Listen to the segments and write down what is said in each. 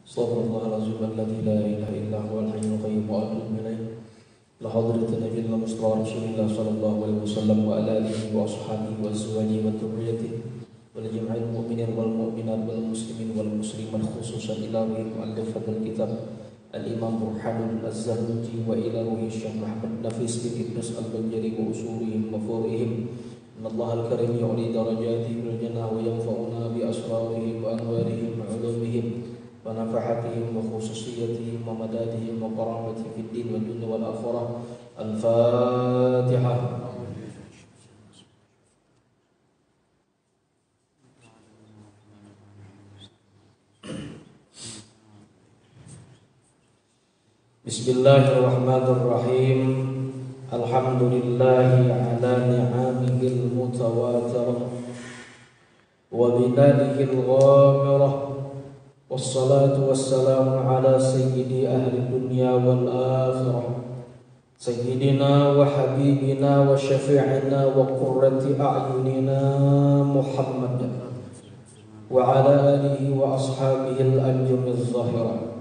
Astaghfirullahaladzim alladzi la ilaha illa huwal hayyul qayyum wa atubu ilaih. La hadratin nabiyil mustafa Rasulillah sallallahu alaihi wasallam wa ala alihi wa ashabihi wa azwajihi wa dhurriyyatihi wa li jami'il mu'minin wal mu'minat wal muslimin wal muslimat khususan ila mu'allifil kitab al-Imam Burhanuddin Az-Zarnuji wa ila ruhi Syekh Muhammad Nafis bin Idris al-Banjari wa usulihim wa furu'ihim. Innallaha al-karim yu'li darajatihim bil jannah wa yanfa'una bi asrarihim wa anwarihim wa ulumihim wa nafahatihim wa khususiyatihim wa madadihim wa karamatihim fid din wa dunya wal akhirah. Al-Fatihah. Bismillahirrahmanirrahim. Alhamdulillahi ala ni'amihil mutawatirah wa binadihil ghamirah. Wassalatu wassalamu ala sayyidi ahli dunya wal akhirah, sayyidina wa habibina wa syafi'ina wa qurrati a'yunina Muhammad wa ala alihi wa ashabihi al-anjumiz zahirah.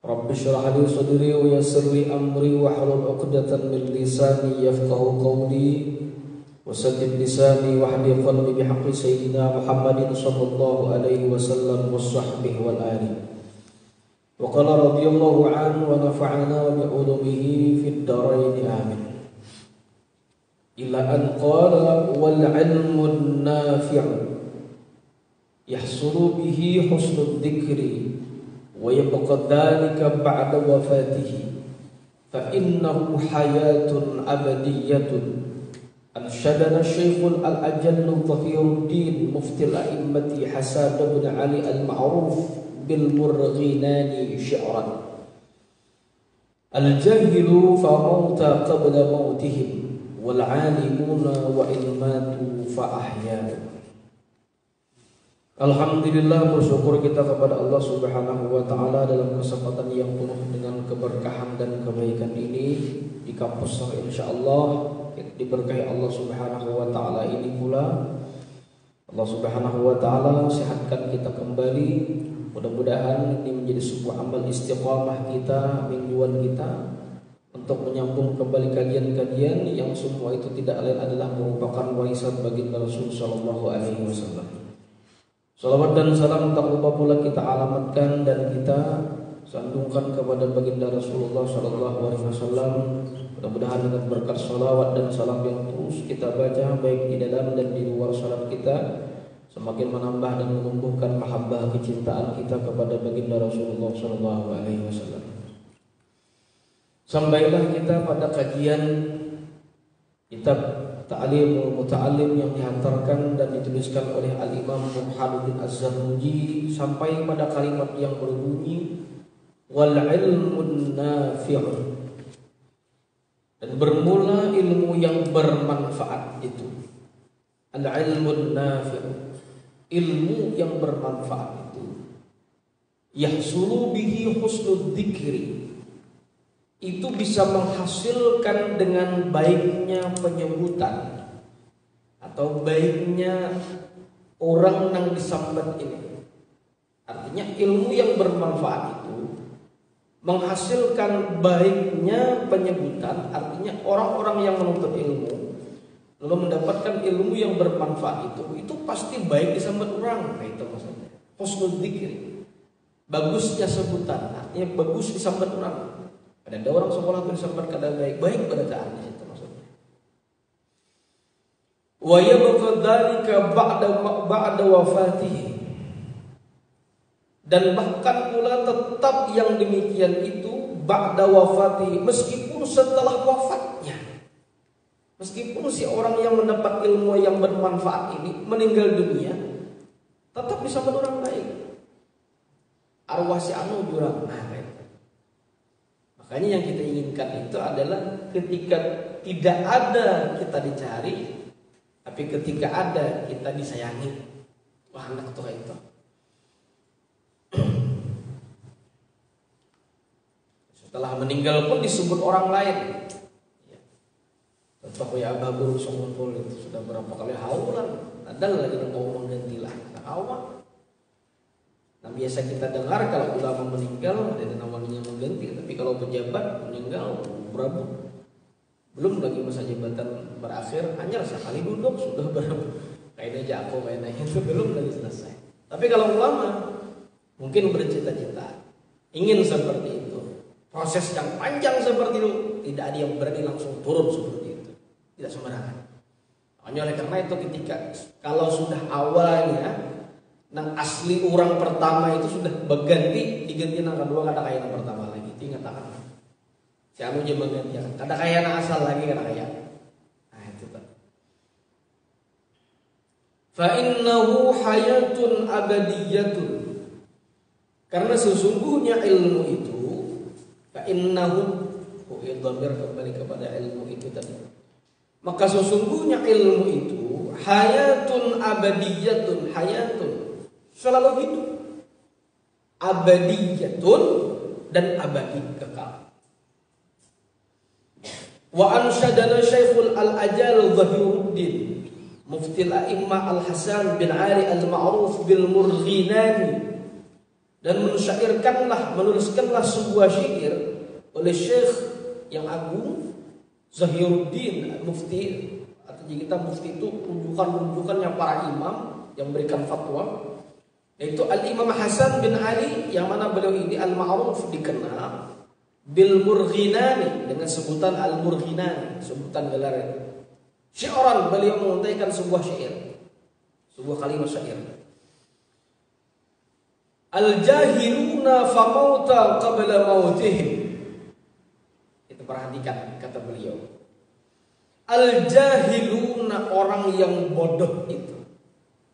Rabbi shrah li sadri wa yassir li amri wa hlul 'uqdatam min lisani yafqahu qawli wa saddid lisani wa hdi qalbi bihaqqi sayyidina Muhammadin sallallahu alaihi wasallam wa sahbihi wal ali. Wa qala radhiyallahu anhu wa nafa'ana bi ulumihi fid dharain amin. Ila an qala wal 'ilmun nafi'u yahsulu bihi husnul dzikri wa yabqa dhalika ba'da wafatihi fa innahu hayatun abadiyyatun. Ansyadana Syekhul Al-Ajallu Zahiruddin Muftil A'immati Hasan bin Ali Al-Ma'ruf bil Murghinani syi'ran. Al-jahilu fa mauta qabla mautihim wal 'alimuna wa ilmatu fa ahya'u. Alhamdulillah, bersyukur kita kepada Allah Subhanahu wa taala dalam kesempatan yang penuh dengan keberkahan dan kebaikan ini di kampus yang insyaallah diberkahi Allah Subhanahu wa taala ini pula. Allah Subhanahu wa taala sehatkan kita kembali. Mudah-mudahan ini menjadi sebuah amal istiqamah kita, mingguan kita untuk menyambung kembali kajian-kajian yang semua itu tidak lain adalah merupakan warisan baginda Rasul sallallahu alaihi wasallam. Salawat dan salam tak lupa pula kita alamatkan dan kita sandungkan kepada baginda Rasulullah sallallahu alaihi wasallam. Mudah-mudahan dengan berkat salawat dan salam yang terus kita baca baik di dalam dan di luar salat kita semakin menambah dan menumbuhkan mahabbah kecintaan kita kepada baginda Rasulullah sallallahu alaihi wasallam. Sampailah kita pada kajian kitab Ta'limul Muta'allim yang dihantarkan dan dituliskan oleh Al-Imam Burhanuddin Az-Zarnuji sampai pada kalimat yang berbunyi wal ilmun nafi'un, dan bermula ilmu yang bermanfaat itu. Al-ilmun nafi'un, ilmu yang bermanfaat itu. Yahsulu bihi husnul dzikri, itu bisa menghasilkan dengan baiknya penyebutan atau baiknya orang yang disambat ini. Artinya ilmu yang bermanfaat itu menghasilkan baiknya penyebutan. Artinya orang-orang yang menuntut ilmu lalu mendapatkan ilmu yang bermanfaat itu pasti baik disambat orang. Nah, itu maksudnya husnul dzikri, bagusnya sebutan, artinya bagus disambat orang. Ada orang sekolah itu disambat keadaan baik bacaannya, itu maksudnya. Wa yabqa dzalika ba'da wafatihi, dan bahkan pula tetap yang demikian itu ba'da wafatihi, meskipun setelah wafatnya. Meskipun si orang yang mendapat ilmu yang bermanfaat ini meninggal dunia, tetap disambat orang baik. Arwah si anu jurang. Makanya yang kita inginkan itu adalah ketika tidak ada kita dicari, tapi ketika ada kita disayangi. Wah, anak tuh itu. Setelah meninggal pun disebut orang lain. Contoh ya Abah Guru Songkul itu sudah berapa kali haulan. Ada lagi yang ngomong gantilah. Awak. biasa kita dengar kalau ulama meninggal ada namanya mengganti, tapi kalau pejabat meninggal berapa? Belum lagi masa jabatan berakhir, hanya sekali duduk sudah berapa? Kayaknya Jako, kayaknya itu belum lagi selesai. Tapi kalau ulama mungkin bercita-cita ingin seperti itu, proses yang panjang seperti itu, tidak ada yang berani langsung turun seperti itu, tidak sembarangan. Hanya oleh karena itu ketika kalau sudah awalnya nang asli orang pertama itu sudah berganti, diganti nang kedua kada kaya nang pertama lagi, ingat akan. Si anu je mengganti, kada kaya nang asal lagi kada kaya. Nah itu kan. Fa innahu hayatun abadiyatun. Karena sesungguhnya ilmu itu, fa innahu dhamir kembali kepada ilmu itu tadi. Maka sesungguhnya ilmu itu hayatun abadiyatun, hayatun selalu hidup, abadiyatun dan abadi kekal. Wa ansyadana Syekhul Al-Ajal Zahiruddin Mufti al-A'immah Al-Hasan bin Ali Al-Ma'ruf bil Murghinani, dan mensyairkanlah, menuliskanlah sebuah syair oleh Syekh yang agung Zahiruddin Mufti, atau kita mufti itu rujukan-rujukannya para imam yang berikan fatwa, yaitu Al-Imam Hasan bin Ali, yang mana beliau ini Al-Ma'ruf dikenal bil Murghinani dengan sebutan Al-Murghinani, sebutan gelarnya. Syi'ran, beliau menguntaikan sebuah syair, sebuah kalimat syair. Al-jahiluna famauta qabla mautihim. Perhatikan kata beliau, al-jahiluna, orang yang bodoh itu,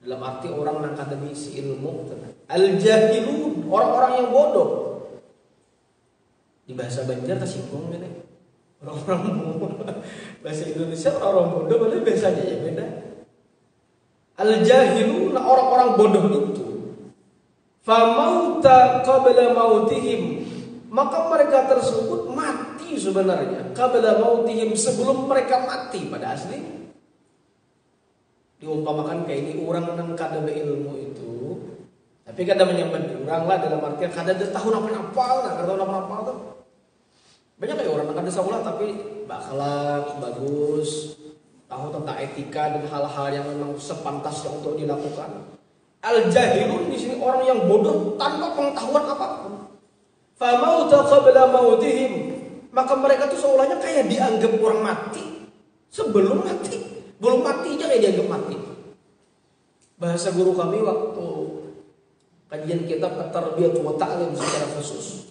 dalam arti orang yang akademisi ilmu. Al-jahilun, orang-orang yang bodoh. Di bahasa Banjar tersinggung kan, orang-orang bodoh. Bahasa Indonesia orang-orang bodoh, padahal biasanya ya beda. Al-jahiluna, orang-orang bodoh itu, famauta qabla mautihim, maka mereka tersebut mati sebenarnya qabla mautihim, sebelum mereka mati pada asli. Diumpamakan kayak ini orang nang kada berilmu itu, tapi kada menyambat orang lah dalam artian kada tahu apa-apa, kada tahu apa-apa tuh. Banyak kayak orang nang kada sekolah tapi bakhalak bagus, tahu tentang etika dan hal-hal yang memang sepantasnya untuk dilakukan. Al-jahilun di sini orang yang bodoh tanpa pengetahuan apapun. Famauta qabla mautihim, maka mereka tuh seolahnya kayak dianggap orang mati sebelum mati, belum mati aja kayak dianggap mati. Bahasa guru kami waktu kajian kitab At-Tarbiyah wa Ta'lim secara khusus,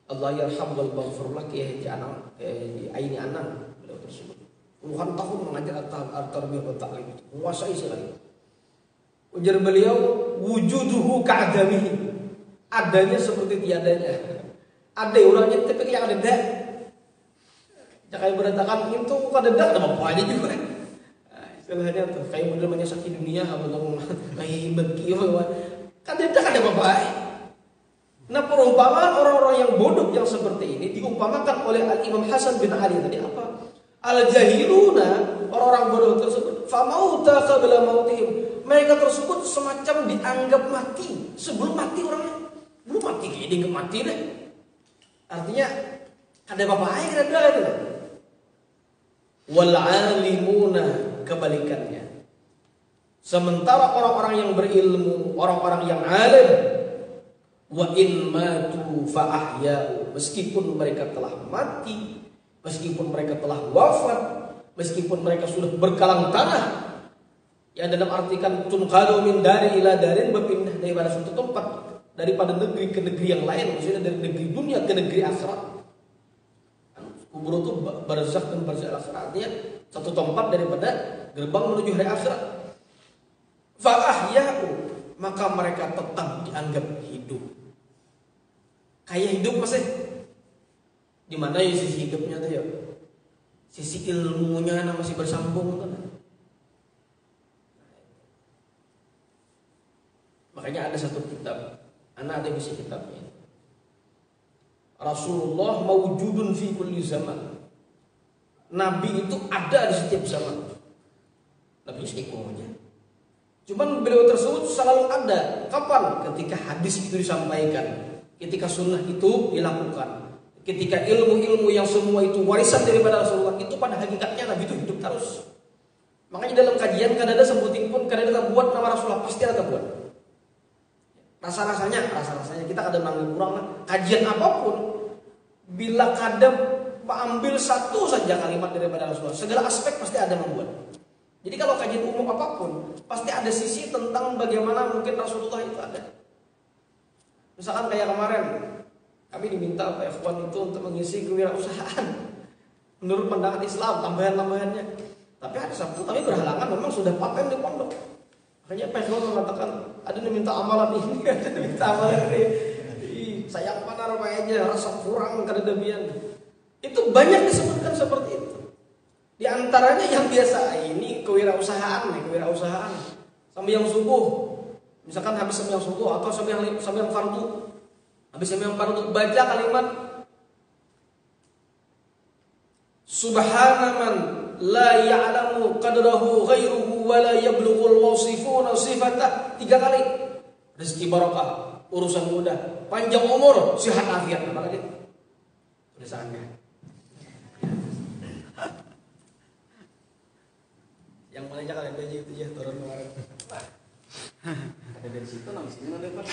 Allah yarham wal maghfir lah, Kiai Anang, Aini Anang, beliau tersebut puluhan tahun mengajar At-Tarbiyah wa Ta'lim, menguasai sekali. Ujar beliau, wujuduhu ka'adamihi, adanya seperti tiadanya. Ada orangnya tapi yang ada dak. Jangan berantakan itu kada dak, ada apa-apa juga. Istilahnya tuh kayak model menyesaki dunia, abang kayak bagi kada dak, ada apa-apa. Nah, perumpamaan orang-orang yang bodoh yang seperti ini diumpamakan oleh Al-Imam Hasan bin Ali tadi apa? Al-jahiluna, orang-orang bodoh tersebut, famauta qabla mautihim, mereka tersebut semacam dianggap mati sebelum mati orangnya. Belum mati kayak dianggap mati deh. Artinya ada apa-apa aja kada itu. Wal alimuna, kebalikannya. Sementara orang-orang yang berilmu, orang-orang yang alim, wa in matu fa ahya'u, meskipun mereka telah mati, meskipun mereka telah wafat, meskipun mereka sudah berkalang tanah, yang dalam artikan tunqalu min dari ila darin, berpindah daripada suatu tempat, daripada negeri ke negeri yang lain, maksudnya dari negeri dunia ke negeri akhirat. Kubur itu barzakh dan barzakh akhirat, artinya satu tempat daripada gerbang menuju hari akhirat. Fa ahya'u, maka mereka tetap dianggap hidup. Kayak hidup masih. Di mana ya sisi hidupnya tuh ya? Sisi ilmunya masih bersambung kan? Makanya ada satu kitab, anak ada isi kitabnya. Rasulullah mawjudun fi kulli zaman. Nabi itu ada di setiap zaman. Nabi seikunya. Cuman beliau tersebut selalu ada. Kapan? Ketika hadis itu disampaikan, ketika sunnah itu dilakukan, ketika ilmu-ilmu yang semua itu warisan daripada Rasulullah itu pada hakikatnya Nabi itu hidup terus. Makanya dalam kajian kadang-kadang sebutin pun kadang-kadang buat nama Rasulullah pasti ada buat. Rasa-rasanya kita kadang nanggung kurang lah. Kajian apapun bila kadang ambil satu saja kalimat daripada Rasulullah, segala aspek pasti ada membuat. Jadi kalau kajian umum apapun pasti ada sisi tentang bagaimana mungkin Rasulullah itu ada. Misalkan kayak kemarin kami diminta Pak Ikhwan itu untuk mengisi kewirausahaan menurut pandangan Islam, tambahan-tambahannya. Tapi ada satu kami berhalangan, memang sudah paten di pondok. Makanya Pak Ikhwan mengatakan ada yang minta amalan ini, ada yang minta amalan ini. Sayang mana rupanya, rasa kurang kadang-kadang. Itu banyak disebutkan seperti itu. Di antaranya yang biasa ini kewirausahaan. Sampai yang subuh. Misalkan habis sampai yang subuh atau sampai yang fardu. Habis sampai yang fardu baca kalimat Subhana man la ya'lamu qadrahu ghairuhu wa la yablughul wasifuna sifatah 3 kali. Rezeki barokah, urusan mudah, panjang umur, sehat afiat. Apa lagi? Tulisannya. Yang mulainya kalian gaji itu ya turun kemarin. Ada dari situ, nang sini ada apa?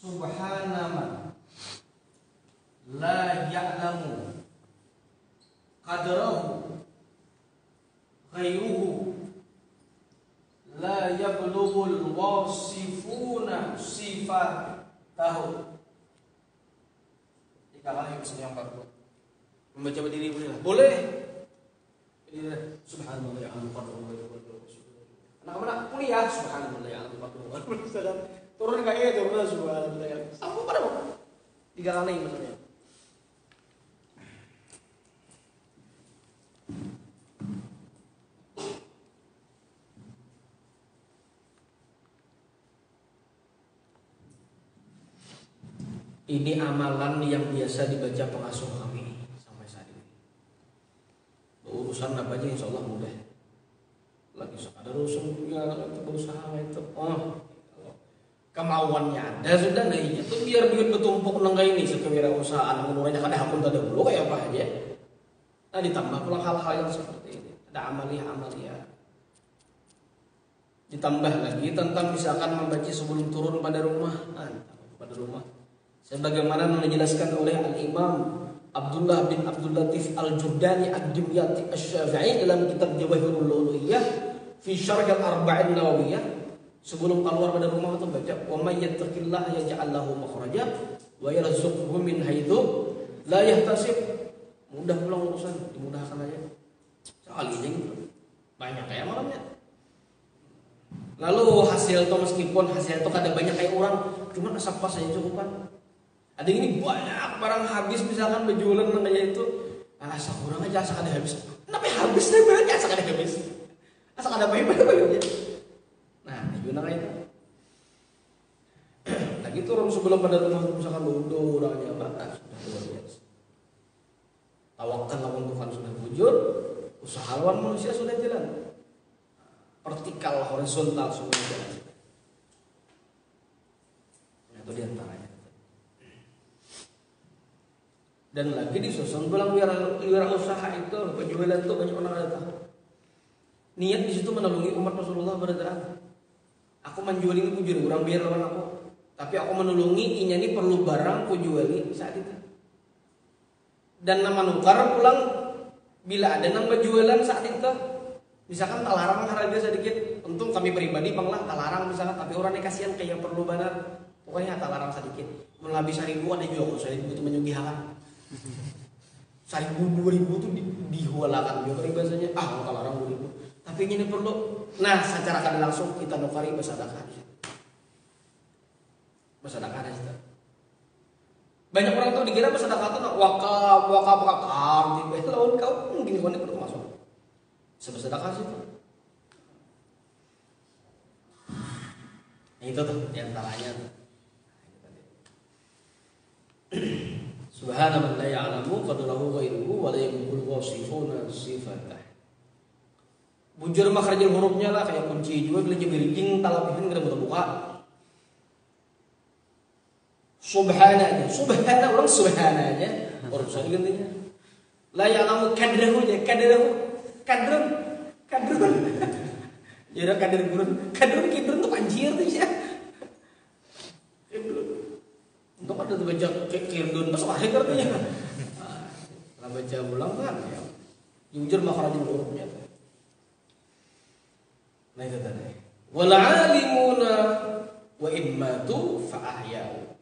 Subhana man la ya'lamu qadrahu ghairuhu la yablughul wasifuna sifatahu. 3 kali yang baru. Membaca berdiri boleh lah. Boleh. Subhanallah ya Allah. Anak-anak kuliah subhanallah ya Allah. Turun kayak turun subhanallah. Sambung pada apa? 3 kali misalnya. Ini amalan yang biasa dibaca pengasuh kami sampai saat ini. Urusan apa aja insya Allah mudah. Lagi ada urusan juga berusaha itu. Kemauannya ada sudah nih itu biar duit bertumpuk nenggai ini sekewirausahaan menurutnya kada hakun tadi dulu kayak apa aja. Nah ditambah pula hal-hal yang seperti ini. Ada amalia. Ditambah lagi tentang misalkan membaca sebelum turun pada rumah. Sebagaimana yang dijelaskan oleh Al-Imam Abdullah bin Abdul Latif Al-Jurdani Ad-Dimyati Asy-Syafi'i dalam kitab Jawahirul Uluhiyah fi Syarh Al-Arba'in Nawawiyah. Sebelum keluar pada rumah itu baca wa may yattaqillaha yaj'al lahu makhraja wa yarzuqhu min haitsu la yahtasib. Mudah pulang urusan, dimudahkan aja. Sekali aja gitu. Banyak kayak malamnya. Lalu hasil itu meskipun hasil itu kadang banyak kayak orang, cuma asap pas aja cukup kan. Ada ini banyak barang habis misalkan berjualan kayak itu. Asa kurang aja asa kada habis. Kenapa habis deh banyak asa kada habis. Asa kada banyak-banyak. Nah, gimana itu? Lagi turun sebelum pada rumah misalkan wudhu orangnya batas sudah luar biasa. Tawakal lawan Tuhan sudah wujud, usaha lawan manusia sudah jalan. Vertikal, horizontal semua jalan. Itu diantaranya. Dan lagi disusun pulang wirausaha itu, penjualan itu banyak orang ada tahu. Niat di situ menolongi umat Rasulullah berdaan. Aku menjual ini kujur orang biar lawan aku. Tapi aku menolongi inya ini perlu barang ku juali saat itu. Dan nama nukar pulang bila ada nama jualan saat itu. Misalkan tak larang harga sedikit. Untung kami pribadi panglah tak larang misalkan. Tapi orangnya kasihan kayak perlu benar. Pokoknya tak larang sedikit. Melabis 1.000 ada juga kalau saya butuh menyugihakan. 1.000 2.000 tuh dihualakan juga bahasanya. Kalau orang 2.000. Tapi ini perlu. Nah, secara kada langsung kita nukari bersedekah. Bersedekah saja. Banyak orang tuh dikira bersedekah tuh wakaf di lawan kau mungkin konek perlu masuk. Bersedekah sih. Nah, itu tuh diantaranya. Subhanallahi la ya'lamu qadrahu ghairuhu wa la yaqulu wasifuna sifatah. Bujur makhrajul hurufnya lah kayak kunci juga bila jebirjing talabihin kada buka. Subhananya orang subhananya urusan gantinya. La ya'lamu qadrahu kadrun. Ya kadrun kidrun tuh panjir tuh ya. Untuk ada baca kirdun masuk akhir artinya. Nah, baca ulang kan ya. Jujur makhrajul hurufnya. Nah itu tadi. Wal alimuna wa immatu fa ahya'u.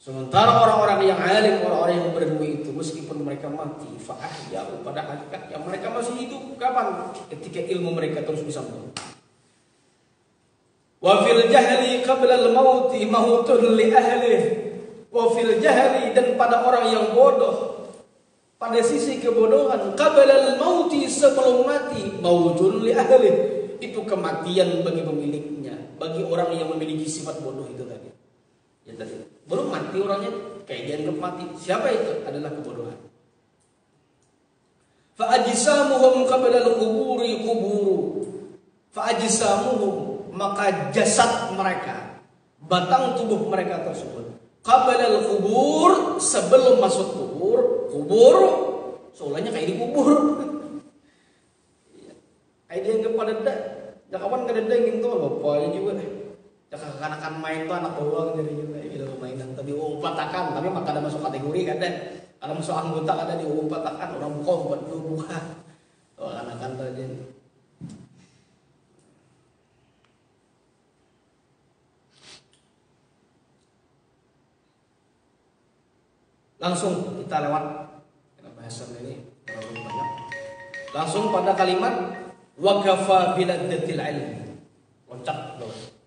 Sementara orang-orang yang alim, orang-orang yang berilmu itu meskipun mereka mati fa ahya'u, pada hakikatnya mereka masih hidup kapan? Ketika ilmu mereka terus disambung. Wa fil jahli qabla al mauti mautun li ahlihi. Wa fil jahli, dan pada orang yang bodoh pada sisi kebodohan qabla al mauti, sebelum mati, mautun li ahlihi, itu kematian bagi pemiliknya, bagi orang yang memiliki sifat bodoh itu tadi. Ya tadi belum mati orangnya kayak dianggap mati. Siapa itu? Adalah kebodohan. Fa ajsamuhum qabla al-quburi quburu. Fa ajsamuhum, maka jasad mereka, batang tubuh mereka tersebut, qabla al-qubur, sebelum masuk kubur, soalnya kayak dikubur. Kayak dianggap pada kawan kada ada yang gitu bapaknya juga. Kekanak-kanakan main tuh anak bawang jadi juga gitu mainan tadi umpatakan, tapi maka ada masuk kategori kada. Kalau masuk anggota kada diumpatakan, orang buka buat buka. Oh, anak-anak tadi. Langsung kita lewat bahasan ini terlalu banyak. Langsung pada kalimat wa kafa biladzatil ilmi. Loncat bawah.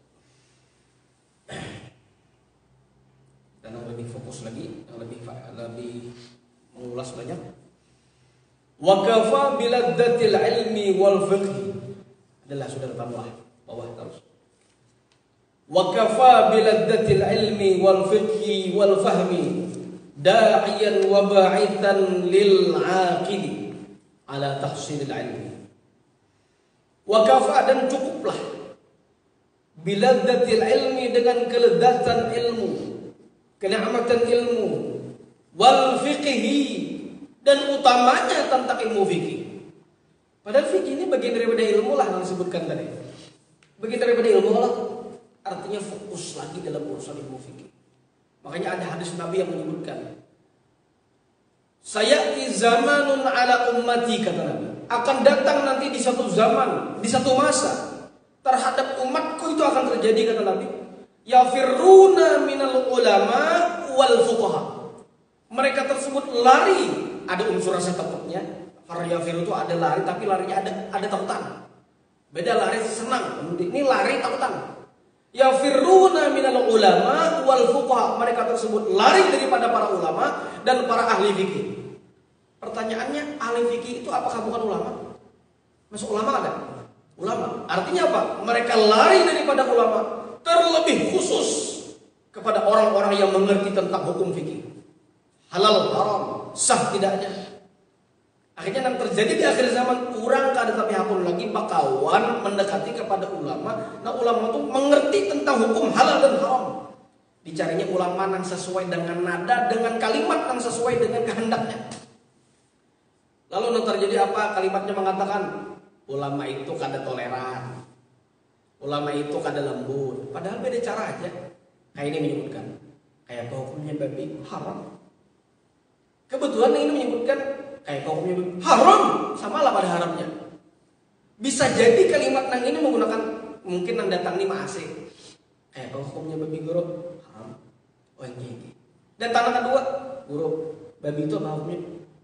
Dan yang lebih fokus lagi, yang lebih mengulas banyak. Wa kafa biladzatil ilmi wal fiqh. Adalah sudah tambah bawah terus. Wa kafa biladzatil ilmi wal fiqh wal fahmi da'iyan wa ba'ithan lil 'aqili ala tahsilil ilmi. Wa kafa, dan cukuplah biladzatil ilmi, dengan kelezatan ilmu, kenikmatan ilmu, wal fiqhi, dan utamanya tentang ilmu fikih. Padahal fikih ini bagian daripada ilmu lah yang disebutkan tadi. Bagian daripada ilmu Allah, artinya fokus lagi dalam urusan ilmu fikih. Makanya ada hadis Nabi yang menyebutkan, sayati zamanun ala ummati, kata Nabi, akan datang nanti di satu zaman, di satu masa terhadap umatku itu akan terjadi, kata Nabi, yafirruna minal ulama wal fuqaha. Mereka tersebut lari, ada unsur rasa takutnya. Yafir itu ada lari, tapi larinya ada takutan. Beda lari senang, ini lari takutan. Yafirruna minal ulama wal fuqaha. Mereka tersebut lari daripada para ulama dan para ahli fikih. Pertanyaannya, ahli fikih itu apakah bukan ulama? Masuk ulama ada? Ulama. Artinya apa? Mereka lari daripada ulama, terlebih khusus kepada orang-orang yang mengerti tentang hukum fikih. Halal, haram, sah tidaknya. Akhirnya yang terjadi di akhir zaman, kurang kada tapi hapun lagi bakawan mendekati kepada ulama. Nah, ulama itu mengerti tentang hukum halal dan haram. Dicarinya ulama yang sesuai dengan nada, dengan kalimat yang sesuai dengan kehendaknya. Lalu yang terjadi apa? Kalimatnya mengatakan ulama itu kada toleran, ulama itu kada lembut. Padahal beda cara aja. Kayak ini menyebutkan, kayak hukumnya babi haram. Kebetulan ini menyebutkan kayak hukumnya babi haram, samalah pada haramnya. Bisa jadi kalimat nang ini menggunakan mungkin nang datang ini masih kayak hukumnya babi guru haram. Oh ini. Dan tanah kedua guru Babi itu apa hukumnya?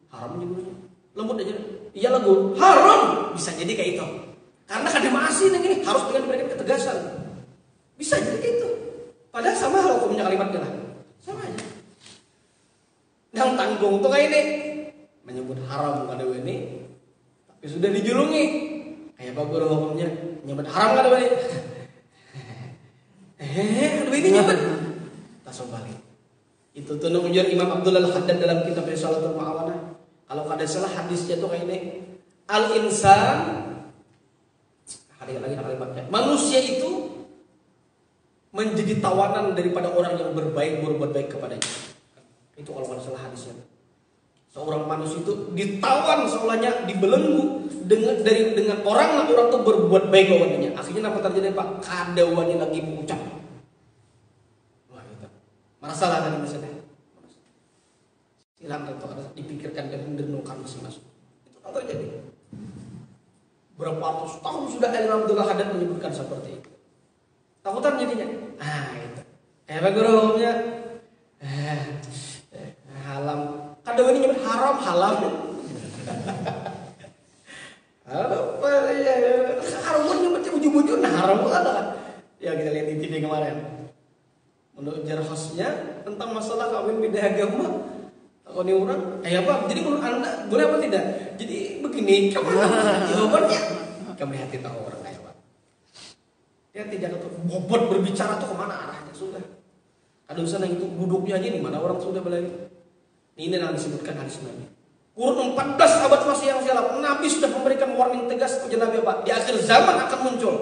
Haram nyebutnya. Lembut aja. Iya lembut. Haram. Bisa jadi kayak itu. Karena kada masih ini harus dengan memberikan ketegasan. Bisa jadi kayak itu. Padahal sama hukumnya kalimatnya lah. Sama aja. Yang tanggung tuh kayak ini menyebut haram kada ini, tapi sudah dijulungi. Kayak apa guru hukumnya? Nyebut haram kada ini. Aduh ini nyebut. Tasawuf balik. Itu tuh nunjuk Imam Abdullah Al-Haddad dalam kitab Risalatul Mu'awanah. Kalau kada salah hadisnya tuh kayak ini. Al-insan, ada lagi kalimatnya. Manusia itu menjadi tawanan daripada orang yang berbuat baik kepadanya. Itu kalau kada salah hadisnya. Seorang manusia itu ditawan seolahnya dibelenggu dengan orang itu berbuat baik kepadanya. Akhirnya apa terjadi Pak? Kadawani lagi mengucap. Wah itu. Masalah tadi misalnya. Silakan itu harus dipikirkan dan direnungkan masing-masing. Itu yang terjadi. Berapa ratus tahun sudah Imam Abdullah Haddad menyebutkan seperti itu. Takutan jadinya. Itu. Apa guru hukumnya? Halam. Kadang ini nyebut haram halal. Apa ya? Haram pun nyebutnya ujung-ujung haram ada. Ya kita lihat di TV kemarin. Menurut jarhasnya tentang masalah kawin beda agama. Kalau ini orang, apa? Jadi menurut Anda boleh apa tidak? Jadi begini, jawabannya kami hati tahu orang kayak apa. Dia tidak tahu bobot berbicara tuh kemana arahnya sudah. Ada usaha itu duduknya aja di mana orang sudah belajar. Ini yang disebutkan hadis Nabi. Kurun 14 abad masih yang silam, Nabi sudah memberikan warning tegas kepada Nabi apa? Di akhir zaman akan muncul.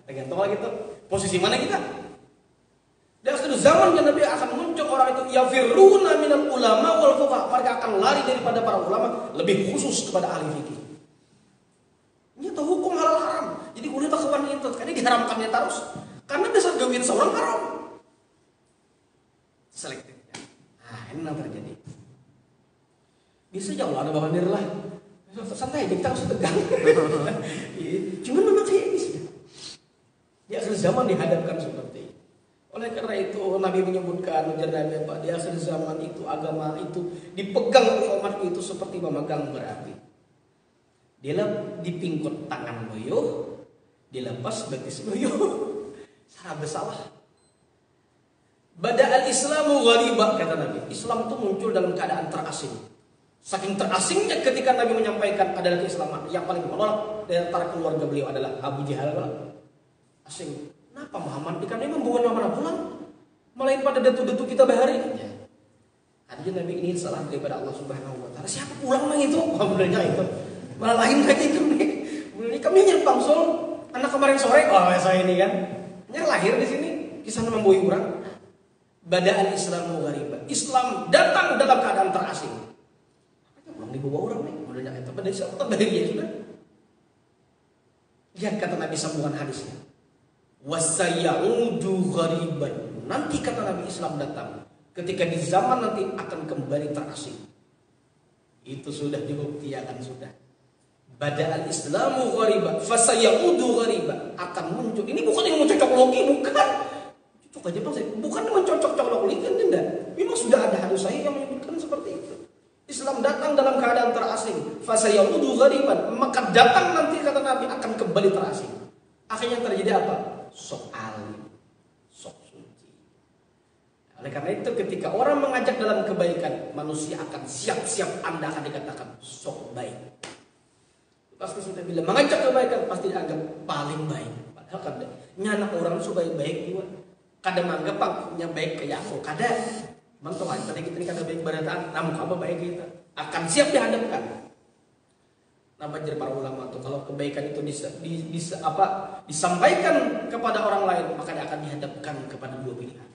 Tergantung lagi tuh posisi mana kita. Di akhir zaman yang Nabi akan muncul orang itu yafiruna minal ulama wal fuqaha. Mereka akan lari daripada para ulama, lebih khusus kepada ahli fikih. Ini tahu hukum halal haram. Jadi boleh tak kawan itu, karena diharamkannya terus. Karena dasar gawin seorang haram. Selektif. Ini yang terjadi. Bisa jauh lah ada bahanir lah. Santai aja kita harus tegang. Cuman memang kayak ini sih. Di akhir zaman dihadapkan seperti itu. Oleh karena itu Nabi menyebutkan ujar Nabi Pak, di akhir zaman itu agama itu dipegang oleh umat itu seperti memegang berapi. Dia dipingkut tangan loyo, dilepas betis loyo. Salah bersalah. Bada al-Islamu ghariba kata Nabi. Islam itu muncul dalam keadaan terasing. Saking terasingnya ketika Nabi menyampaikan adalah keislaman, yang paling menolak dari antara keluarga beliau adalah Abu Jahal. Asing. Kenapa Muhammad ikan ini membawa mana pulang? Melain pada datu-datu kita bahari. Ya. Artinya Nabi ini salah daripada Allah Subhanahu Wa Taala. Siapa pulang mang itu? Alhamdulillah itu. Malah lain lagi kami nyerpang sol anak kemarin sore. Saya ini kan. Lahir di sini kisah membui orang. Bada al-Islamu ghariban. Islam datang dalam keadaan terasing. Belum dibawa orang nih. Modelnya itu pada siapa ya sudah. Lihat kata Nabi sambungan hadisnya. Wasayaudu ghariban. Nanti kata Nabi Islam datang ketika di zaman nanti akan kembali terasing. Itu sudah dibuktikan sudah. Bada al-Islamu ghariban, fasayaudu ghariban, akan muncul. Ini bukan yang mencocok logi, bukan. Cocok aja Bang, bukan mencocok logi kan tidak. Memang sudah ada hadis sahih yang menyebutkan seperti itu. Islam datang dalam keadaan terasing, fasayaudu ghariban, maka datang nanti kata Nabi akan kembali terasing. Akhirnya terjadi apa? Sok alim, sok suci. Oleh karena itu ketika orang mengajak dalam kebaikan, manusia akan siap-siap Anda akan dikatakan sok baik. Pasti sudah bilang mengajak kebaikan pasti dianggap paling baik. Padahal kan nyana orang supaya baik juga. Kadang menganggap punya baik kayak aku. Kadang mantu aja tadi kita ini kada baik barataan, namun apa baik kita akan siap dihadapkan. Nah, banjir para ulama tuh kalau kebaikan itu disampaikan kepada orang lain, maka dia akan dihadapkan kepada dua pilihan.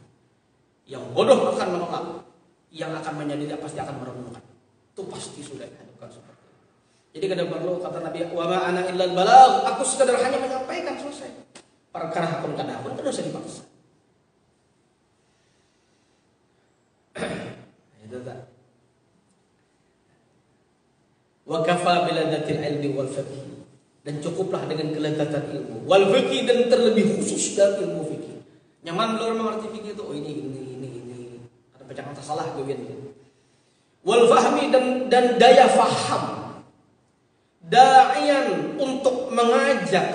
Yang bodoh akan menolak, yang akan menyadari pasti akan merenungkan. Itu pasti sudah dihadapkan seperti itu. Jadi kada perlu kata Nabi, wa ma ana illal balagh, aku sekadar hanya menyampaikan selesai. Perkara hakun kada pun tidak usah dipaksa. Itu tak. Wa kafa biladatil ilmi wal fiqh, dan cukuplah dengan kelezatan ilmu wal fiqh, dan terlebih khusus dalam ilmu fikih. Nyaman belum mengerti fikih itu, oh ini ada pecahan salah gue gitu. wal fahmi dan daya faham, da'ian untuk mengajak,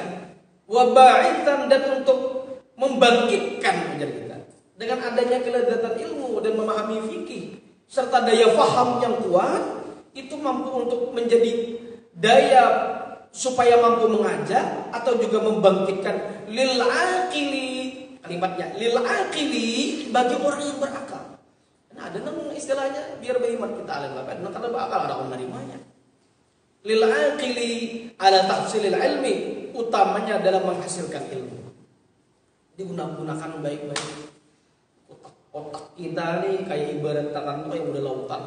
wa ba'itan dan untuk membangkitkan ajar kita. Dengan adanya kelezatan ilmu dan memahami fikih serta daya faham yang kuat, itu mampu untuk menjadi daya supaya mampu mengajak atau juga membangkitkan lil aqili, kalimatnya lil aqili, bagi orang yang berakal. Nah, ada nang istilahnya biar beriman kita alim apa? Nah, karena berakal ada orang menerimanya. Lil aqili ala tahsilil ilmi, utamanya dalam menghasilkan ilmu. Digunakan baik-baik. Otak kita nih kayak ibarat tangan kayak udah lautan.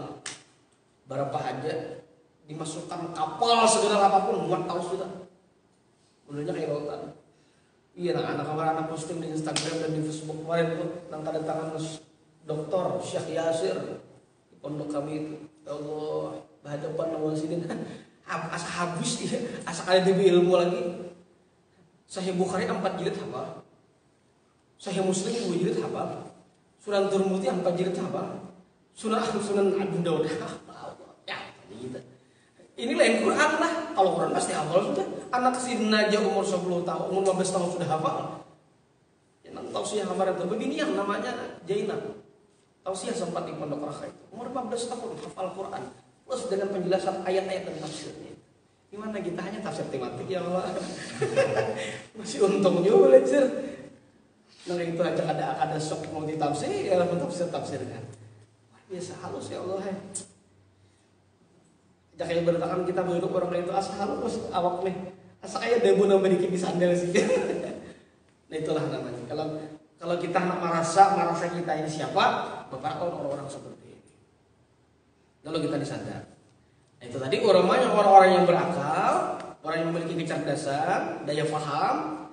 Berapa aja dimasukkan kapal segala apapun muat tahu sudah. Udahnya kayak lautan. Iya, anak posting di Instagram dan di Facebook kemarin tuh tentang tanda tangan Doktor Syekh Yasir di pondok kami itu. Ya Allah, bahadapan awal sini asa habis dia, asa kali demi ilmu lagi. Sahih Bukhari 4 jilid hafal. Sahih Muslim 2 jilid hafal. Sunan Turmuti 4 jilid hafal. Sunan Abu Dawud hafal. Ya, gitu. Ini lain Quran lah. Kalau Quran pasti hafal sudah. Anak Sidna aja umur 10 tahun, umur 15 tahun sudah hafal. Ya, tausiah kemarin itu begini yang namanya Jainab. Tausiah sempat di Pondok Raha itu. Umur 15 tahun hafal Quran. Plus dengan penjelasan ayat-ayat dan tafsirnya. Gimana kita hanya tafsir tematik ya Allah. Masih untung juga belajar. Nah itu aja ada sok mau ditafsir ya tafsirkan. Biasa halus ya Allah. Jangan bertahan kita berhidup orang itu asa halus awak nih. Asa kayak debu nambah dikit di sandal sih. Nah itulah namanya. Kalau kita merasa kita ini siapa, beberapa orang-orang seperti ini. Kalau kita disadar. Nah, itu tadi orang-orang yang berakal, orang yang memiliki kecerdasan, daya faham.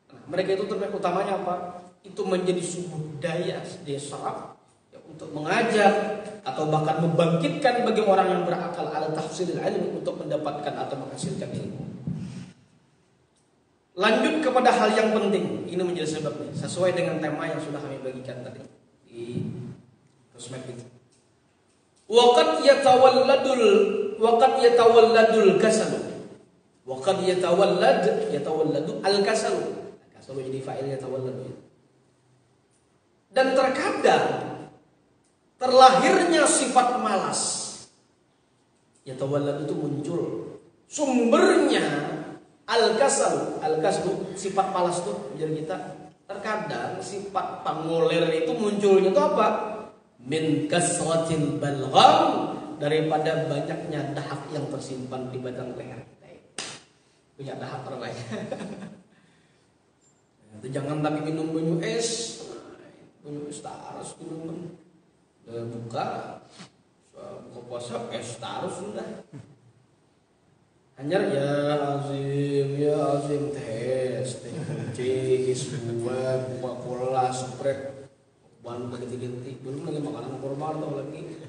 Nah, mereka itu utamanya apa? Itu menjadi sumber daya saraf ya, untuk mengajak atau bahkan membangkitkan bagi orang yang berakal ala tahsilil ilmi untuk mendapatkan atau menghasilkan ilmu. Lanjut kepada hal yang penting, ini menjadi sebabnya sesuai dengan tema yang sudah kami bagikan tadi di sosmed itu. Waqad yatawalladul kasal. Waqad yatawalladu al-kasal. Kasal jadi fa'il yatawalladu. Dan terkadang terlahirnya sifat malas. Yatawalladu itu muncul. Sumbernya al-kasal sifat malas itu menjadi kita. Terkadang sifat pangoler itu munculnya itu apa? Min kasratil balgham, daripada banyaknya dahak yang tersimpan di batang leher. Punya dahak orang lain. Itu jangan tapi minum banyu es taruh minum. Buka puasa es taruh sudah. Hanya ya azim tes buah cola sprite ban ganti-ganti belum lagi makanan formal atau lagi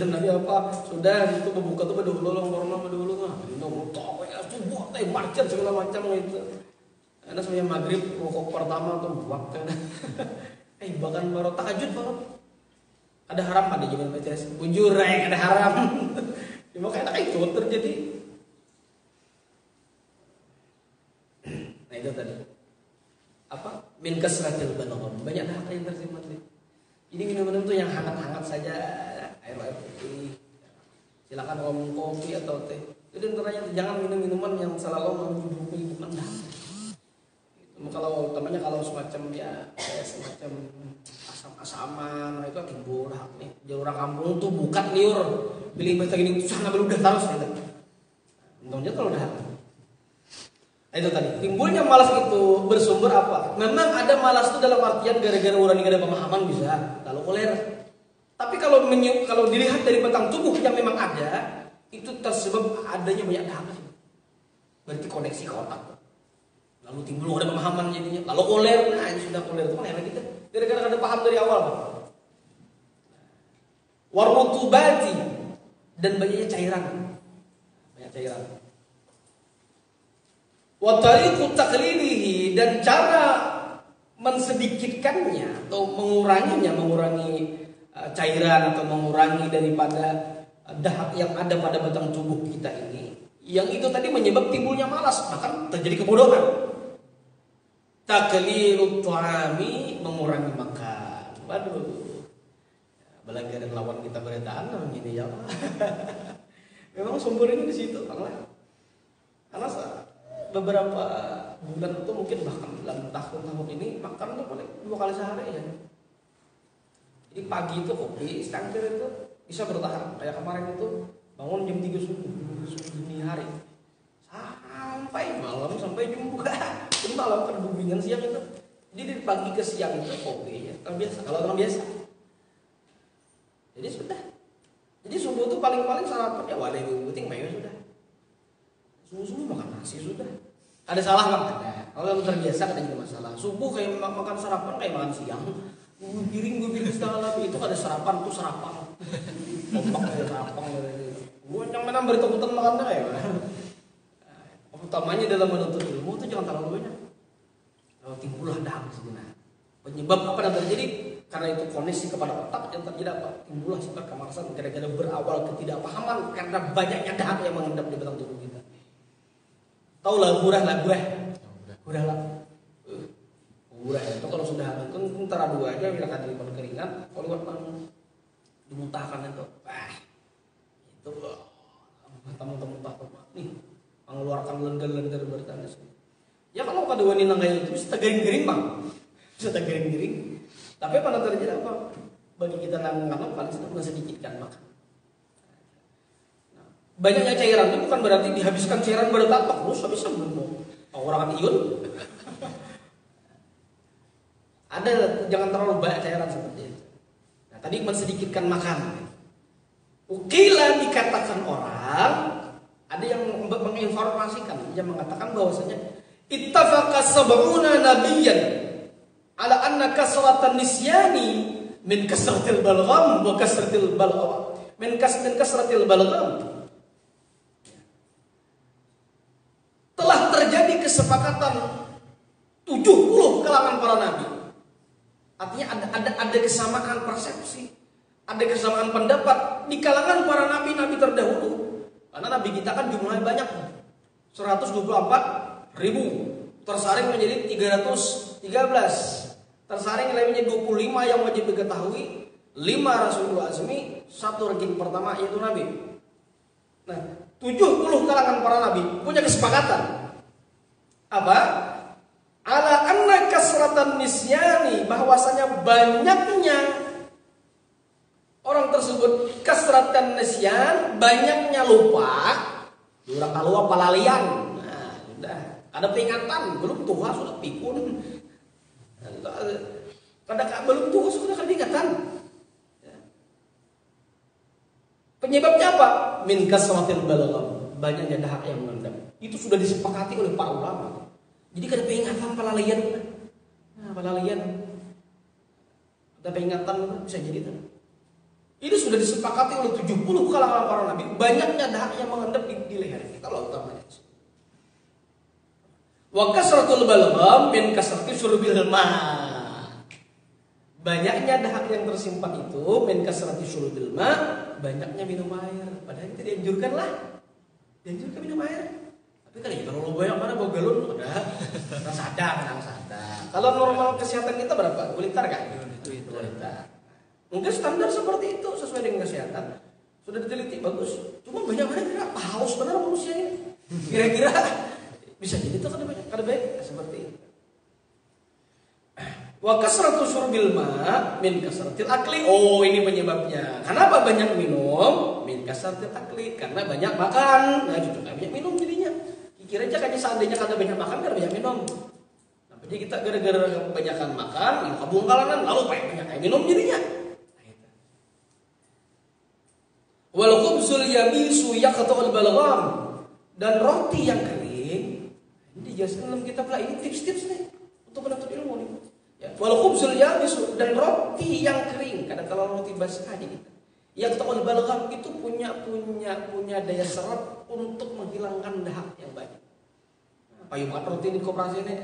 nanti apa sudah itu berbuka tuh pada dulu formal pada dulu minum tok ya buat teh market segala macam gitu. Ada semuanya maghrib rokok pertama tuh waktu bahkan baru tahajud baru ada haram ada zaman PTS bujur ada haram. Cuma kayak itu terjadi. Nah itu tadi apa min kasratil balgham, banyak dahak yang tersimpan. Jadi minum-minum tuh yang hangat-hangat saja, air putih. Silakan ngomong kopi atau teh. Jadi intinya jangan minum minuman yang selalu mengubah bukan dahak. Kalau temannya kalau semacam ya semacam asam-asaman, itu timbul dahak nih. Jadi orang kampung tuh bukan liur, pilih bahasa gini sana beludah terus gitu. Untungnya kalau dahak. Itu tadi timbulnya malas itu bersumber apa? Memang ada malas itu dalam artian gara-gara orang ini ada pemahaman bisa kalau koler. Tapi kalau dilihat dari batang tubuh yang memang ada, itu tersebab adanya banyak dahak. Berarti koneksi ke otak. Lalu timbul ada pemahaman jadinya. Lalu koler, nah ini sudah koler itu kan enak kita. Gara-gara ada paham dari awal. Warutubati dan banyaknya cairan. Banyak cairan. Wa tariqu taqlilihi, dan cara mensedikitkannya atau mengurangi cairan atau mengurangi daripada dahak yang ada pada batang tubuh kita ini, yang itu tadi menyebab timbulnya malas, bahkan terjadi kebodohan. Taklirut ta'ami, mengurangi makan. Waduh, apalagi ada lawan kita bertahan namanya ini ya. Memang sumbernya di situ, karena beberapa bulan itu mungkin bahkan dalam tahun-tahun ini makan tuh paling 2 kali sehari ya. Jadi pagi itu kopi, secangkir itu bisa bertahan. Kayak kemarin itu bangun jam 3 subuh dini hari sampai malam, sampai jam 2 malam kan bimbingan siang itu. Jadi dari pagi ke siang itu kopi ya, kalau orang biasa. Jadi sudah. Jadi subuh itu paling-paling sarapan ya wadah penting mayo sudah. Subuh makan nasi sudah. Ada salah nggak? Ada. Kalau yang terbiasa kan ada masalah. Subuh kayak makan sarapan kayak makan siang. Gue piring setengah lebih itu ada sarapan tuh sarapan. Kompak kayak sarapan. Gue yang mana berita-berita makan kayak mana? Utamanya dalam menuntut ilmu itu jangan terlalu banyak. Kalau timbullah dahak sebenarnya. Penyebab apa yang terjadi? Karena itu koneksi kepada otak yang terjadi apa? Timbullah sifat kemalasan gara-gara berawal ketidakpahaman karena banyaknya dahak yang mengendap di batang tubuh kita. Tahu lah gurah lah. Gurah itu kalau sudah itu antara 2 aja bila kadang keringat, kalau lewat dimuntahkan itu, itu muntah nih mengeluarkan lendir-lendir bertanda. Ya kalau pada wanita kayak itu bisa tergering-gering bang, Tapi pada terjadi apa? Bagi kita nanggung paling sedikitkan makan. Banyaknya cairan itu bukan berarti dihabiskan cairan berdatak terus habis belum orang iun. Ada, jangan terlalu banyak cairan seperti itu. Nah, tadi mensedikitkan makan. Ukila dikatakan orang, ada yang menginformasikan, yang mengatakan bahwasanya ittafaqa sab'una nabiyyan ala anna kasratan nisyani min kasratil balgham wa kasratil balgham min kasratil balgham. Telah terjadi kesepakatan 70 kalangan para nabi. Artinya ada kesamaan persepsi, ada kesamaan pendapat di kalangan para nabi-nabi terdahulu. Karena nabi kita kan jumlahnya banyak, 124.000, tersaring menjadi 313, tersaring menjadi 25 yang wajib diketahui, 5 Rasulullah Azmi, 1 ranking pertama yaitu nabi. Nah, 70 kalangan para nabi punya kesepakatan apa? Ala anna kasratan nisyani, bahwasanya banyaknya orang tersebut kasratan nisyan, banyaknya lupa, orang kalua palalian. Nah, sudah ada peringatan, belum tua sudah pikun. Belum tua sudah ada peringatan. Penyebabnya apa? Min kasratil balgham, banyaknya dahak yang mengendap. Itu sudah disepakati oleh para ulama. Jadi ada peringatan palalian. Nah, palalian. Ada peringatan bisa jadi itu. Ini sudah disepakati oleh 70 kalangan para nabi. Banyaknya dahak yang mengendap di leher kita loh utamanya. Wa kasratul balgham min kasrati syurbil ma. Banyaknya dahak yang tersimpan itu min kasrati syurbil ma, banyaknya minum air. Padahal itu dianjurkan minum air. Tapi kan terlalu banyak mana bawa galon udah sadar. Kalau normal kesehatan kita berapa? 2 liter kan? 2 liter. Mungkin standar seperti itu sesuai dengan kesehatan. Sudah diteliti bagus. Cuma banyak mana kira haus benar manusia ini. Kira-kira bisa jadi itu kada baik seperti itu. Wa kasratu syurbil ma min kasratil akli. Oh, ini penyebabnya. Kenapa banyak minum? Min kasratil akli, karena banyak makan. Nah, itu banyak minum jadinya. Kira aja kayaknya seandainya kada banyak makan, kada banyak minum. Nah, jadi kita gara-gara kebanyakan makan, ya kabungkalanan, lalu banyak minum jadinya. Wal khubzul yabisu yaqta'ul balgham, dan roti yang kering. Ini dijelaskan dalam kitab lah, ini tips-tips nih untuk menuntut ilmu nih. Ya, wal khubzul yabisu, dan roti yang kering, kadang-kadang roti basah aja gitu. Yaqta'ul balgham itu punya daya serap untuk menghilangkan dahak yang banyak. Payung roti di koperasi ini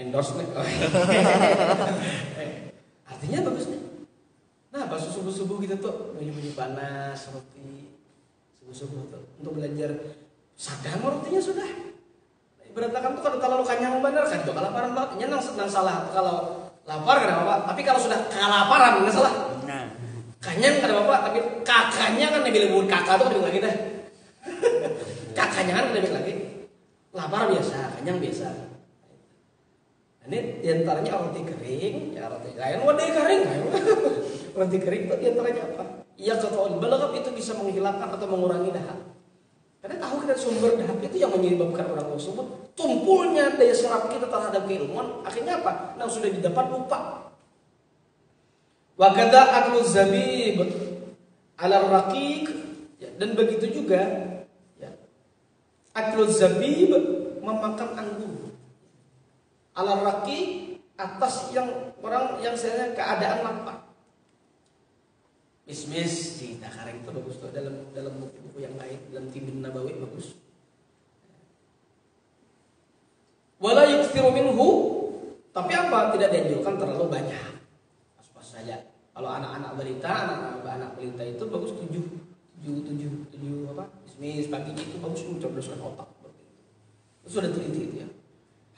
endorse nih. Artinya bagus nih. Nah, pas subuh-subuh gitu tuh, baju-baju panas, roti subuh-subuh tuh untuk belajar sadang rotinya sudah. Berantakan tuh kalau lu kenyang bener kan juga kelaparan banget. Nyenang senang salah kalau lapar kan apa? Tapi kalau sudah kelaparan nggak salah. Nah, Kenyang kan apa? Tapi kakaknya kan lebih lebih kakak tuh lebih lagi dah. Kakaknya kan lebih lagi. Lapar biasa, kenyang biasa. Ini diantaranya roti kering, ya roti lain roti kering, roti kering itu diantaranya apa? Iya kata balagh itu bisa menghilangkan atau mengurangi dahak. Karena tahu kita sumber dahak itu yang menyebabkan orang tersebut tumpulnya daya serap kita terhadap keilmuan. Akhirnya apa? Nah sudah didapat lupa. Wa kadza aklu zabib ala raqiq ya, dan begitu juga ya, aklu zabib memakan anggur. Ala raqiq atas yang orang yang sebenarnya keadaan lapar. Mismis di Takareng itu bagus tuh dalam buku-buku yang lain, dalam Timbun Nabawi bagus. Wala yukthiru minhu, tapi apa? Tidak dianjurkan terlalu banyak. Pas-pas saja. Kalau anak-anak balita, anak-anak balita itu bagus 7 apa? Mismis pagi itu bagus untuk mencerdaskan otak. Itu sudah teliti itu ya.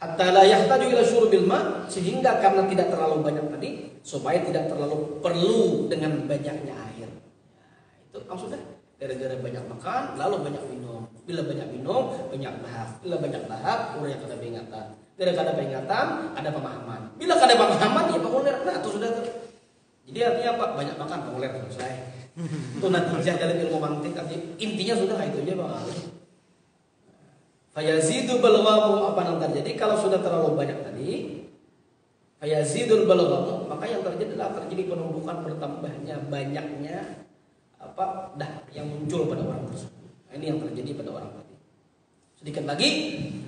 Hatta la yahtaju ila syurbil ma, sehingga karena tidak terlalu banyak tadi supaya tidak terlalu perlu dengan banyaknya air. Nah, itu sudah gara-gara banyak makan lalu banyak minum. Bila banyak minum banyak lahap. Bila banyak lahap urang kada peringatan. Bila kada peringatan ada pemahaman. Bila kada pemahaman ya pengulir. Nah itu sudah tuh. Jadi artinya apa? Banyak makan pengulir selesai. Itu natijah dalam ilmu mantik. Intinya sudah itu aja Bang Ali. Fayazidu balghamu, apa yang terjadi kalau sudah terlalu banyak tadi? Fayazidul balghamu, maka yang terjadi adalah terjadi penumbukan bertambahnya banyaknya apa dah yang muncul pada orang tersebut. Nah, ini yang terjadi pada orang tadi. Sedikit lagi,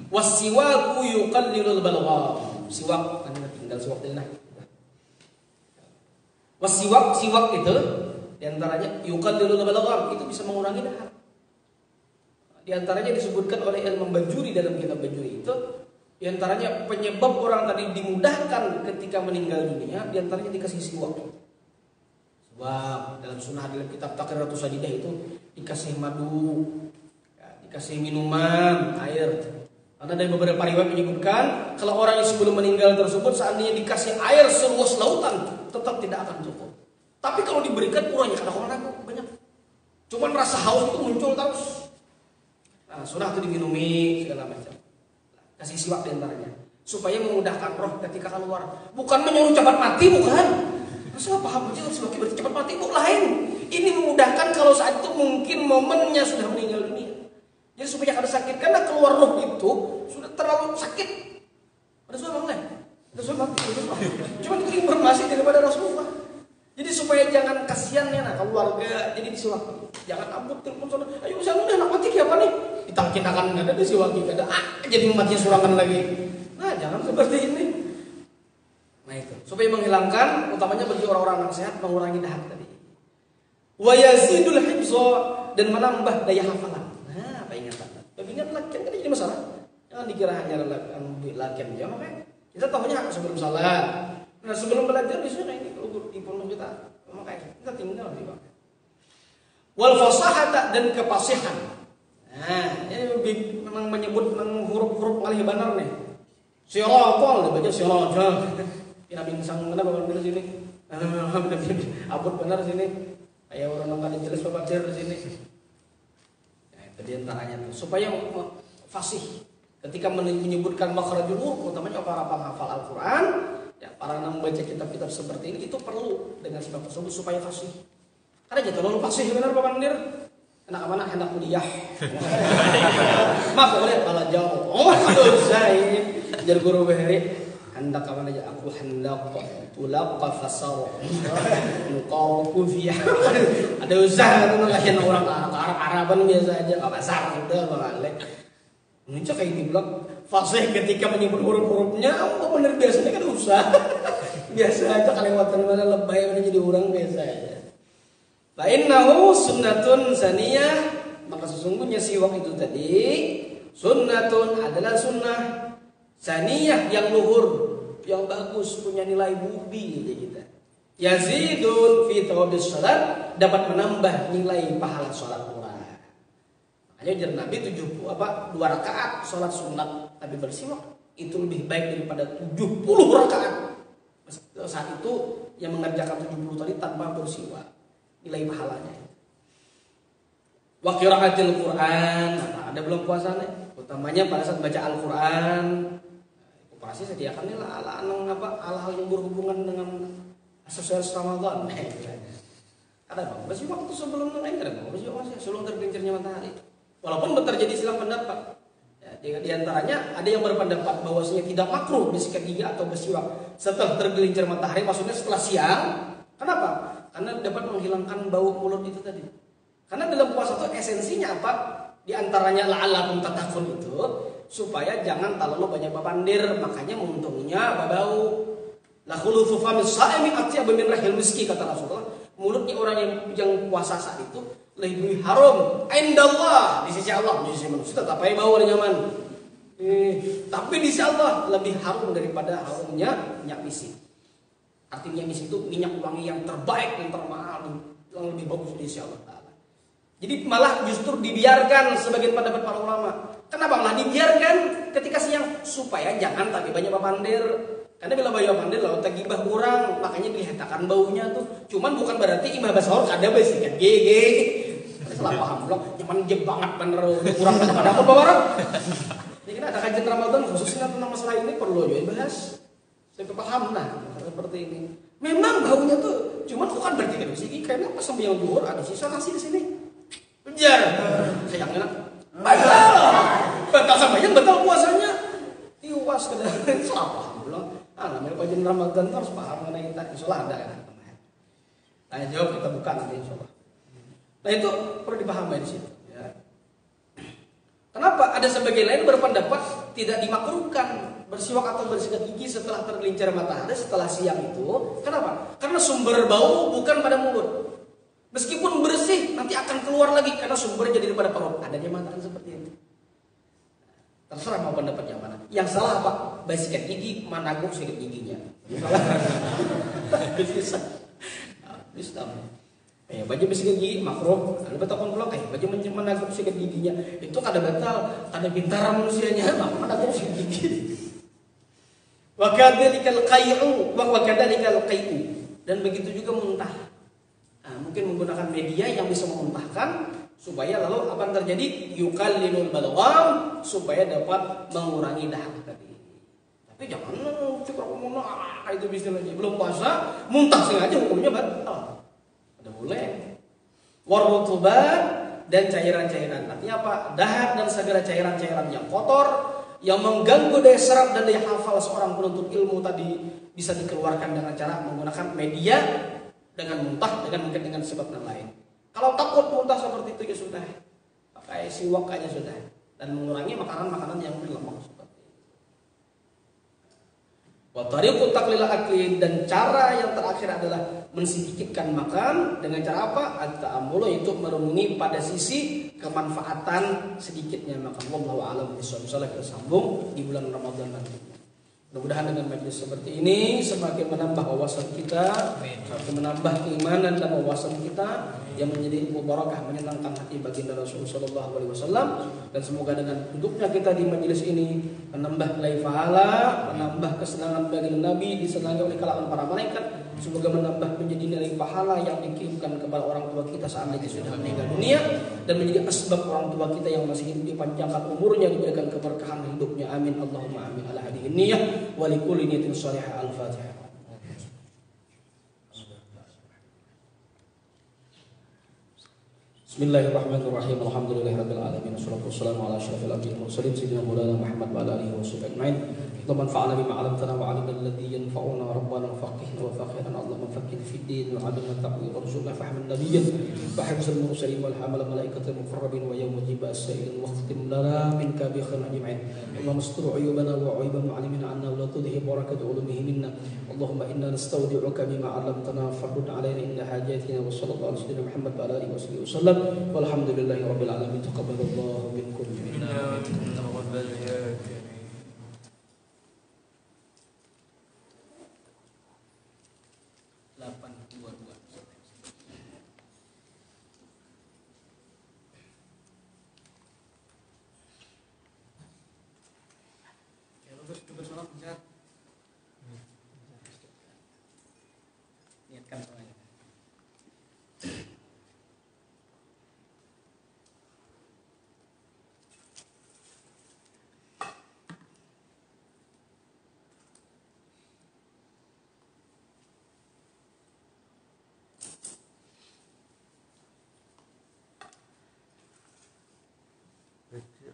wasiwaku yuqallilul balgham. Siwak, kan tinggal siwak dulu nah. Siwak itu diantaranya yuqallilul balgham, itu bisa mengurangi dahak. Di antaranya disebutkan oleh ilmu Bajuri dalam kitab Bajuri itu, di antaranya penyebab orang tadi dimudahkan ketika meninggal dunia, di antaranya dikasih siwak. Sebab dalam sunnah dalam kitab Taqriratus Sadidah itu dikasih madu, ya, dikasih minuman, air. Karena dari beberapa riwayat menyebutkan kalau orang yang sebelum meninggal tersebut seandainya dikasih air seluas lautan tetap tidak akan cukup. Tapi kalau diberikan kurangnya karena orang banyak. Cuman rasa haus itu muncul terus. Nah, surah itu diminumi segala macam. Kasih siwak diantaranya supaya memudahkan roh ketika keluar. Bukan menyuruh cepat mati, bukan. Masa paham aja siwak berarti cepat mati, bukan lain. Ini memudahkan kalau saat itu mungkin momennya sudah meninggal dunia. Jadi supaya kada sakit karena keluar roh itu sudah terlalu sakit. Ada suara bang, ada suara mati. Cuma itu informasi daripada Rasulullah. Jadi supaya jangan kasihannya nah keluarga jadi disiwak. Jangan abut telepon saudara. Ayo sana udah anak mati kayak apa nih? Ditangkin akan ada disiwaki kada. Jadi mati surangan lagi. Nah jangan seperti ini. Nah itu supaya menghilangkan utamanya bagi orang-orang yang sehat mengurangi dahak tadi. Wa yazidul hifza dan menambah daya hafalan. Nah apa ingatan? Ingat lakian kan jadi masalah. Jangan dikira hanya lakian aja makanya kita tahunya sebelum salat. Nah sebelum belajar biasanya ini kalau impun kita makanya kita tinggal di bawah. Wal fasahata dan kepasihan. Nah ini memang menyebut huruf-huruf malih benar nih. Sirotol dibaca sirotol. Kira bingsang kenapa benar sini? Abut benar sini. Kayak orang nongkrong jelas baca di sini. Nah itu diantaranya tuh supaya fasih ketika menyebutkan makhrajul huruf utamanya para penghafal Al-Quran. Ya, para yang membaca kitab-kitab seperti ini itu perlu dengan sebab tersebut supaya fasih. Karena jatuh lalu fasih benar Bapak Mandir. Anak mana hendak kuliah. Maaf boleh kalau jauh. Oh, aduh saya jadi guru behri. Hendak kapan aja aku hendak tulaq fasar. Engkau kufiah. Ada usaha itu ngasihin orang Arab-Araban biasa aja. Enggak pasar udah balik. Muncul kayak dibilang fasih ketika menyebut huruf-hurufnya, oh bener biasanya kan usah. Biasa aja kelewatan mana lebay mana jadi orang biasa aja. Fa innahu sunnatun saniyah, maka sesungguhnya siwak itu tadi sunnatun adalah sunnah saniyah yang luhur, yang bagus, punya nilai budi aja kita. yazidun fi thawabis salat, dapat menambah nilai pahala salat orang. Makanya ujar Nabi 2 rakaat salat sunat tapi bersiwak itu lebih baik daripada 70 rakaat. Saat itu yang mengerjakan 70 tadi tanpa bersiwak, nilai pahalanya. Wa qiraatil Qur'an, ada belum puasanya? Utamanya pada saat baca Al-Qur'an. Koperasi sediakan nih hal-hal yang berhubungan dengan aksesoris Ramadan. Ada bang, bersiwak itu sebelum bersiwak sebelum tergelincirnya matahari. Walaupun terjadi silang pendapat. Ya, di antaranya ada yang berpendapat bahwasanya tidak makruh bersikat gigi atau bersiwak setelah tergelincir matahari, maksudnya setelah siang. Kenapa? Karena dapat menghilangkan bau mulut itu tadi. Karena dalam puasa itu esensinya apa? Di antaranya la'allakum tattaqun itu supaya jangan terlalu banyak bapandir, makanya menguntungnya bau. La khulufu famis sha'imi atyabu min rahil miski, kata Rasulullah. Mulutnya orang yang puasa saat itu lebih harum indallah, di sisi Allah. Di sisi manusia tetap aja bau nyaman. Tapi di sisi Allah lebih harum daripada harumnya minyak misik. Artinya misik itu minyak wangi yang terbaik, yang termahal, yang lebih bagus di sisi Allah Ta'ala. Jadi malah justru dibiarkan sebagian pendapat para ulama. Kenapa malah dibiarkan ketika siang? Supaya jangan tadi banyak bapandir. Karena bila banyak bapandir lalu tagibah kurang, makanya dilihatkan baunya tuh. Cuman bukan berarti imah basahur kada besikan gege. Salah paham loh, nyaman je banget bener kurang pada aku bawa. Jadi ada kajian Ramadan khususnya tentang masalah ini perlu juga dibahas. Saya paham nah seperti ini. Memang baunya tuh, cuman bukan berarti kada besikan. Karena pas sampai yang juhur ada sisa nasi di sini. Ujar, sayangnya batal sampai yang batal puasanya. Tiwas kada salah paham loh. Namanya kajian Ramadan harus paham mengenai kita. Insyaallah ada ya. Nah, jawab kita buka nanti insyaallah. Nah itu perlu dipahami di situ. Ya. Kenapa ada sebagian lain berpendapat tidak dimakruhkan bersiwak atau bersikat gigi setelah tergelincir matahari setelah siang itu? Kenapa? Karena sumber bau bukan pada mulut. Meskipun bersih nanti akan keluar lagi karena sumbernya jadi pada perut. Ada yang mengatakan seperti itu. Terserah mau pendapat yang mana. Yang salah apa? Bersikat gigi menaguk sikat giginya. Bisa. Bisa. Baju bersikat gigi makruh, kalau betul pula baju menaguk sikat giginya itu kada batal, kada pintar manusianya, menaguk sikat gigi. Wa kadzalikal qai'u wa kadzalikal qai'u, dan begitu juga muntah. Mungkin menggunakan media yang bisa memuntahkan supaya lalu apa yang terjadi? Yuqallilul balgham, supaya dapat mengurangi dahak tadi. Tapi jangan cukup muntah itu bisnisnya belum puasa muntah sengaja hukumnya batal. Ada boleh. Warutubat dan cairan-cairan. Artinya apa? Dahak dan segala cairan-cairan yang kotor yang mengganggu daya serap dan daya hafal seorang penuntut ilmu tadi bisa dikeluarkan dengan cara menggunakan media, dengan muntah, dengan sebab yang lain. Kalau takut muntah seperti itu ya sudah, pakai siwak aja sudah, dan mengurangi makanan-makanan yang berlemak seperti itu. Wa tariqut taqlil akli, dan cara yang terakhir adalah mensedikitkan makan dengan cara apa? At-ta'ammulu, itu merenungi pada sisi kemanfaatan sedikitnya makan. Wallahu a'lam bishawab. Kita sambung di bulan Ramadan nanti. Mudah-mudahan dengan majelis seperti ini semakin menambah wawasan kita, semakin menambah keimanan dan wawasan kita yang menjadi mubarakah, menyenangkan hati baginda Rasulullah sallallahu alaihi wasallam, dan semoga dengan duduknya kita di majelis ini menambah nilai pahala, menambah kesenangan bagi Nabi disenangi oleh kalangan para malaikat, semoga menambah menjadi nilai pahala yang dikirimkan kepada orang tua kita seandainya sudah meninggal dunia, dan menjadi asbab orang tua kita yang masih hidup dipanjangkan umurnya, diberikan keberkahan hidupnya. Amin Allahumma amin ala hadhihi niyyah wa likulli niyatin shalihah. Al-Fatihah. Bismillahirrahmanirrahim. Alhamdulillahirabbil alamin. Wassalatu wassalamu ala asyrafil anbiya'i wal mursalin sayyidina Maulana Muhammad wa ala alihi washabbihi ajmain. Allahumma anfa'na bima 'allamtana wa 'allimna alladhi yanfa'una rabbana wa faqihna wa faqihna. Allahumma faqihna fid din wa 'allimna at-ta'wil warzuqna fahman nabiyyin wa hifzal mursalin wal hamal malaikatil muqarrabin wa yawma jiba as-sa'ilin wa khtim lana minka bi khairin ajmain. Allahumma astur 'uyubana wa 'uyuba mu'allimina 'anna wa la tudhi barakatu 'ulumihi minna. Allahumma inna nastawdi'uka bima 'allamtana farud 'alaina inda hajatina wa sallallahu ala sayyidina Muhammad wa ala alihi wasallam. Walhamdulillahi rabbil alamin. Taqabbalallahu minkum. Minna.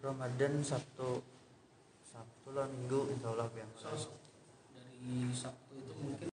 Ramadan Sabtu lah Minggu insya Allah yang dari Sabtu